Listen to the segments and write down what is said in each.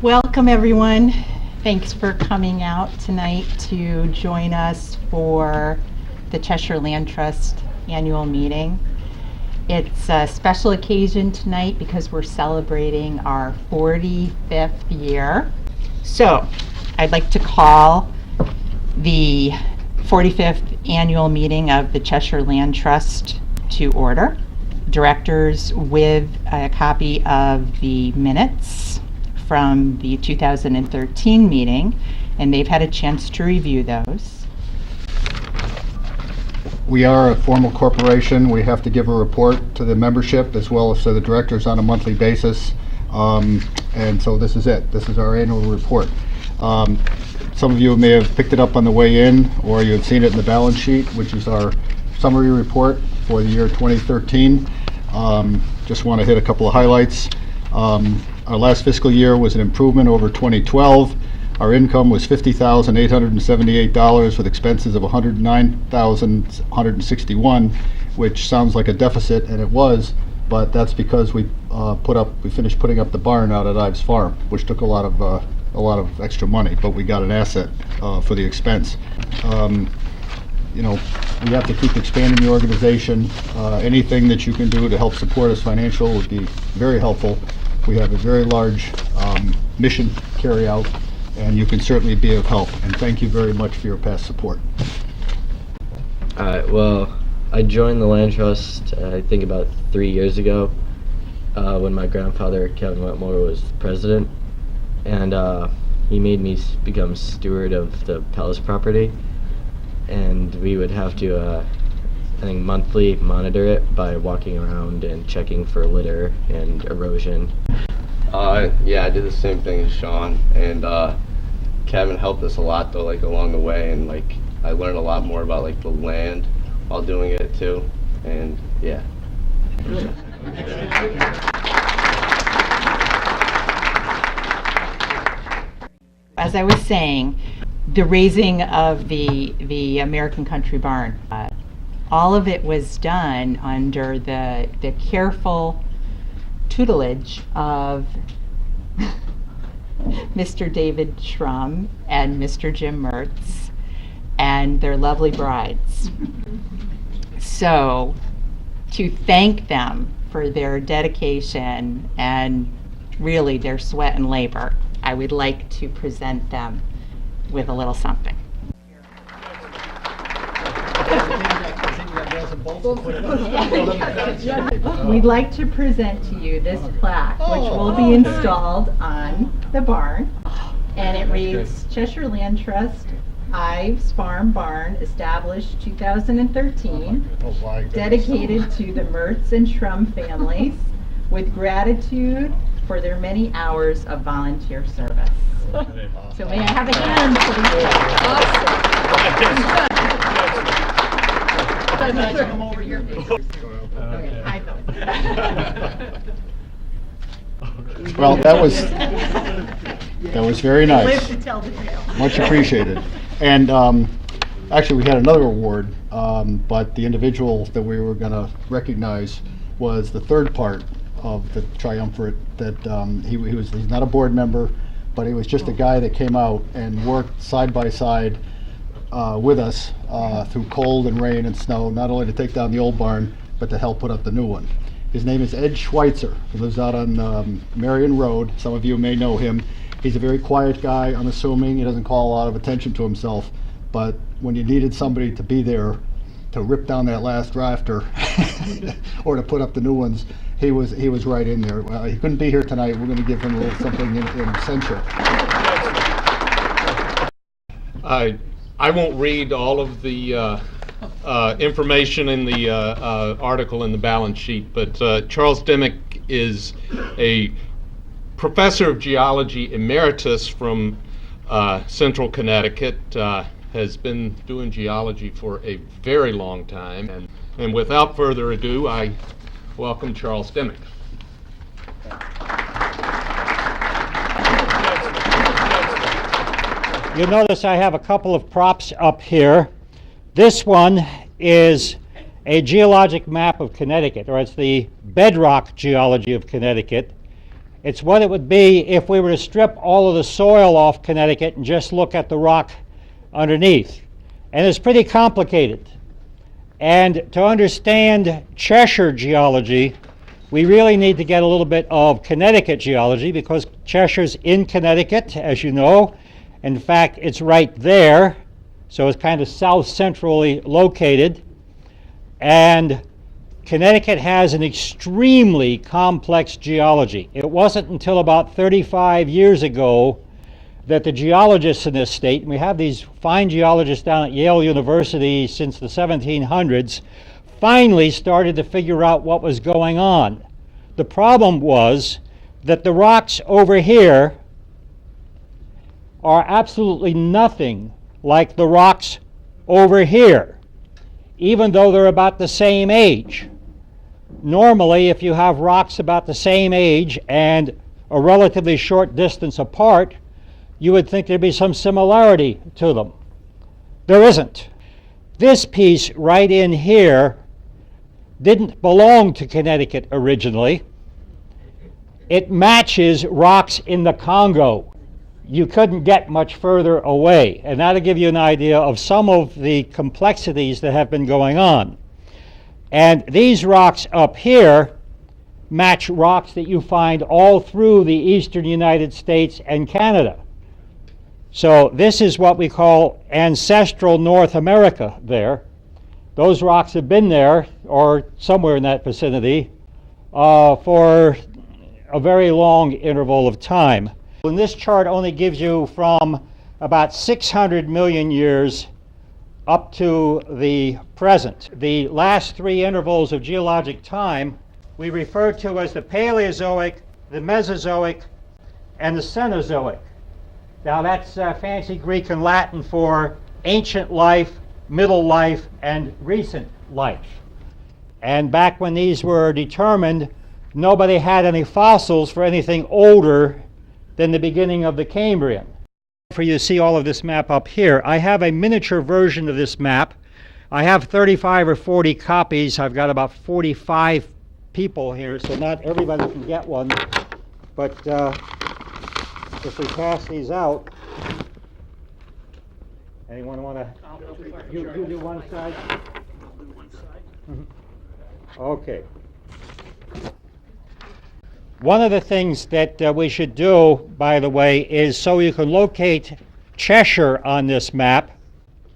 Welcome, everyone. Thanks for coming out tonight to join us for the Cheshire Land Trust annual meeting. It's a special occasion tonight because we're celebrating our 45th year. So I'd like to call the 45th annual meeting of the Cheshire Land Trust to order. Directors with a copy of the minutes from the 2013 meeting, and they've had a chance to review those. We are a formal corporation. We have to give a report to the membership as well as to the directors on a monthly basis. And so this is it. This is our annual report. Some of you may have picked it up on the way in, or you have seen it in the balance sheet, which is our summary report for the year 2013. Just want to hit a couple of highlights. Our last fiscal year was an improvement over 2012. Our income was $50,878 with expenses of $109,161, which sounds like a deficit, and it was, but that's because we finished putting up the barn out at Ives Farm, which took a lot of extra money, but we got an asset for the expense. We have to keep expanding the organization. Anything that you can do to help support us financial would be very helpful. We have a very large mission to carry out, and you can certainly be of help. And thank you very much for your past support. Well, I joined the Land Trust, I think about 3 years ago, when my grandfather, Kevin Wetmore, was president. And he made me become steward of the Palace property. And we would have to, I think, monthly monitor it by walking around and checking for litter and erosion. Yeah, I did the same thing as Sean, and Kevin helped us a lot though, along the way, and I learned a lot more about the land while doing it too, and yeah. As I was saying, the raising of the American Country Barn, all of it was done under the careful tutelage of Mr. David Schrum and Mr. Jim Mertz and their lovely brides. So, to thank them for their dedication and really their sweat and labor, I would like to present them with a little something. We'd like to present to you this plaque, which will be installed on the barn, and it reads, Cheshire Land Trust, Ives Farm Barn, established 2013, dedicated to the Mertz and Schrum families, with gratitude for their many hours of volunteer service. So may I have a hand, please? Come over here. Well, that was very nice. Much appreciated. And actually, we had another award, but the individual that we were going to recognize was the third part of the triumvirate. That he's not a board member, but he was just a guy that came out and worked side by side with us through cold and rain and snow, not only to take down the old barn, but to help put up the new one. His name is Ed Schweitzer. He lives out on Marion Road. Some of you may know him. He's a very quiet guy, unassuming. He doesn't call a lot of attention to himself, but when you needed somebody to be there to rip down that last rafter or to put up the new ones, he was right in there. He couldn't be here tonight. We're going to give him a little something in absentia. I won't read all of the information in the article in the balance sheet, but Charles Dimmick is a professor of geology emeritus from Central Connecticut, has been doing geology for a very long time, and without further ado, I welcome Charles Dimmick. You'll notice I have a couple of props up here. This one is a geologic map of Connecticut, or it's the bedrock geology of Connecticut. It's what it would be if we were to strip all of the soil off Connecticut and just look at the rock underneath. And it's pretty complicated. And to understand Cheshire geology, we really need to get a little bit of Connecticut geology, because Cheshire's in Connecticut, as you know. In fact, it's right there, so it's kind of south-centrally located. And Connecticut has an extremely complex geology. It wasn't until about 35 years ago that the geologists in this state, and we have these fine geologists down at Yale University since the 1700s, finally started to figure out what was going on. The problem was that the rocks over here are absolutely nothing like the rocks over here, even though they're about the same age. Normally, if you have rocks about the same age and a relatively short distance apart, you would think there'd be some similarity to them. There isn't. This piece right in here didn't belong to Connecticut originally. It matches rocks in the Congo. You couldn't get much further away, and that'll give you an idea of some of the complexities that have been going on. And these rocks up here match rocks that you find all through the eastern United States and Canada. So this is what we call ancestral North America there. Those rocks have been there, or somewhere in that vicinity, for a very long interval of time. And this chart only gives you from about 600 million years up to the present. The last three intervals of geologic time we refer to as the Paleozoic, the Mesozoic, and the Cenozoic. Now that's fancy Greek and Latin for ancient life, middle life, and recent life. And back when these were determined, nobody had any fossils for anything older than the beginning of the Cambrian. For you to see all of this map up here, I have a miniature version of this map. I have 35 or 40 copies. I've got about 45 people here, so not everybody can get one. But if we pass these out, anyone want to? You do one side? I'll do one side. Okay. One of the things that we should do, by the way, is so you can locate Cheshire on this map.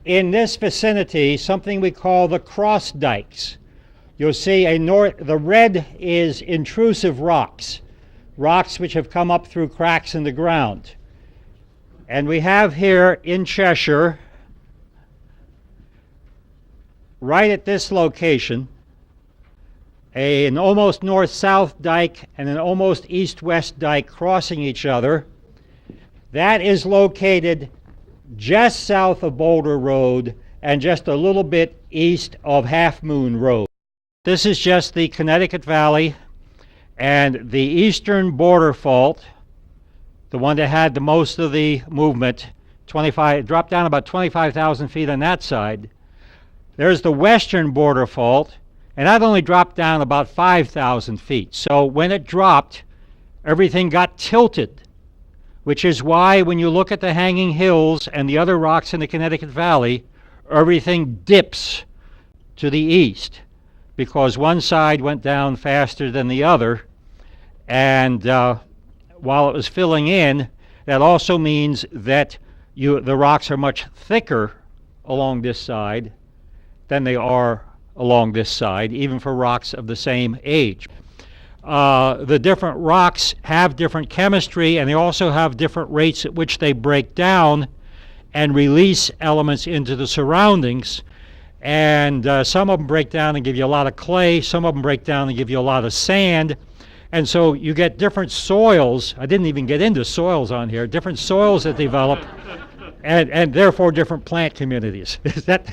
In this vicinity, something we call the cross dikes. You'll see the red is intrusive rocks, rocks which have come up through cracks in the ground. And we have here in Cheshire, right at this location, an almost north-south dike and an almost east-west dike crossing each other. That is located just south of Boulder Road and just a little bit east of Half Moon Road. This is just the Connecticut Valley, and the eastern border fault, the one that had the most of the movement, dropped down about 25,000 feet on that side. There's the western border fault, and that only dropped down about 5,000 feet. So when it dropped, everything got tilted, which is why when you look at the hanging hills and the other rocks in the Connecticut Valley, everything dips to the east, because one side went down faster than the other. And while it was filling in, that also means that the rocks are much thicker along this side than they are along this side, even for rocks of the same age. The different rocks have different chemistry, and they also have different rates at which they break down and release elements into the surroundings. And some of them break down and give you a lot of clay, some of them break down and give you a lot of sand. And so you get different soils. I didn't even get into soils on here. Different soils that develop, and therefore different plant communities. Is that?